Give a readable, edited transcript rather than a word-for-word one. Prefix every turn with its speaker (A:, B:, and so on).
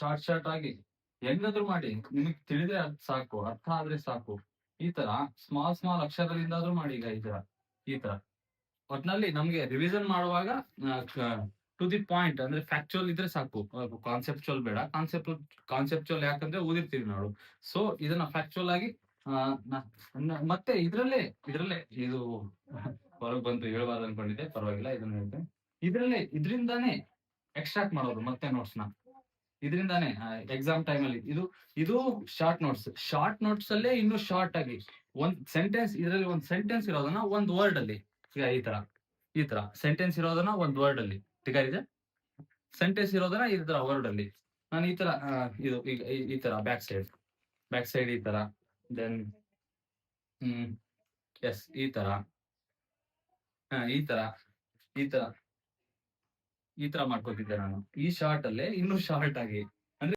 A: Short short ಆಗಿ ಹೆಂಗಾದ್ರೂ ಮಾಡಿ ನಿಮಗ್ ತಿಳಿದ್ರೆ ಅದ್ ಸಾಕು, ಅರ್ಥ ಆದ್ರೆ ಸಾಕು. ಈ ತರ ಸ್ಮಾಲ್ ಸ್ಮಾಲ್ ಅಕ್ಷರದಿಂದಾದ್ರೂ ಮಾಡಿ ಈಗ ಈ ತರ ಒಟ್ನಲ್ಲಿ ನಮ್ಗೆ ರಿವಿಷನ್ ಮಾಡುವಾಗ ಟು ದಿ ಪಾಯಿಂಟ್ ಅಂದ್ರೆ ಫ್ಯಾಕ್ಚುಯಲ್ ಇದ್ರೆ ಸಾಕು, ಕಾನ್ಸೆಪ್ಚುಯಲ್ ಬೇಡ. ಕಾನ್ಸೆಪ್ಚುಯಲ್ ಯಾಕಂದ್ರೆ ಓದಿರ್ತೀವಿ ನಾವು. ಸೊ ಇದನ್ನ ಫ್ಯಾಕ್ಚುಯಲ್ ಆಗಿ ಮತ್ತೆ ಇದ್ರಲ್ಲೇ ಇದು ಹೊರಗ್ ಬಂತು, ಹೇಳ್ಬಾರ್ದು ಅನ್ಕೊಂಡಿದ್ದೆ, ಪರವಾಗಿಲ್ಲ, ಇದನ್ನ ಹೇಳ್ತೇನೆ. ಇದ್ರಿಂದಾನೇ ಎಕ್ಸ್ಟ್ರಾಕ್ಟ್ ಮಾಡೋದು ಮತ್ತೆ ನೋಟ್ಸ್ ನ. ಇದರಿಂದಾನೇ ಎಕ್ಸಾಮ್ ಟೈಮ್ ಅಲ್ಲಿ ಇದು ಶಾರ್ಟ್ ನೋಟ್ಸ್ ಅಲ್ಲೇ ಇನ್ನು ಶಾರ್ಟ್ ಆಗಿ ಒಂದ್ ಸೆಂಟೆನ್ಸ್, ಇದರಲ್ಲಿ ಒಂದ್ ಸೆಂಟೆನ್ಸ್ ಇರೋದನ್ನ ಒಂದ್ ವರ್ಡ್ ಅಲ್ಲಿ, ಈಗ ಈ ತರ ಸೆಂಟೆನ್ಸ್ ಇರೋದನ್ನ ಒಂದ್ ವರ್ಡ್ ಅಲ್ಲಿ, ಇದೆ ಸೆಂಟೆನ್ಸ್ ಇರೋದನ್ನ ಈ ತರ ವರ್ಡ್ ಅಲ್ಲಿ ನಾನು ಈ ತರ ಇದು ಈಗ ಈ ತರ ಬ್ಯಾಕ್ ಸೈಡ್ ಈ ತರ, ದೆನ್ ಎಸ್ ಈ ತರ ಈ ತರ ಮಾಡ್ಕೊತಿದ್ದೆ ನಾನು. ಈ ಶಾರ್ಟ್ ಅಲ್ಲೇ ಇನ್ನು ಶಾರ್ಟ್ ಆಗಿ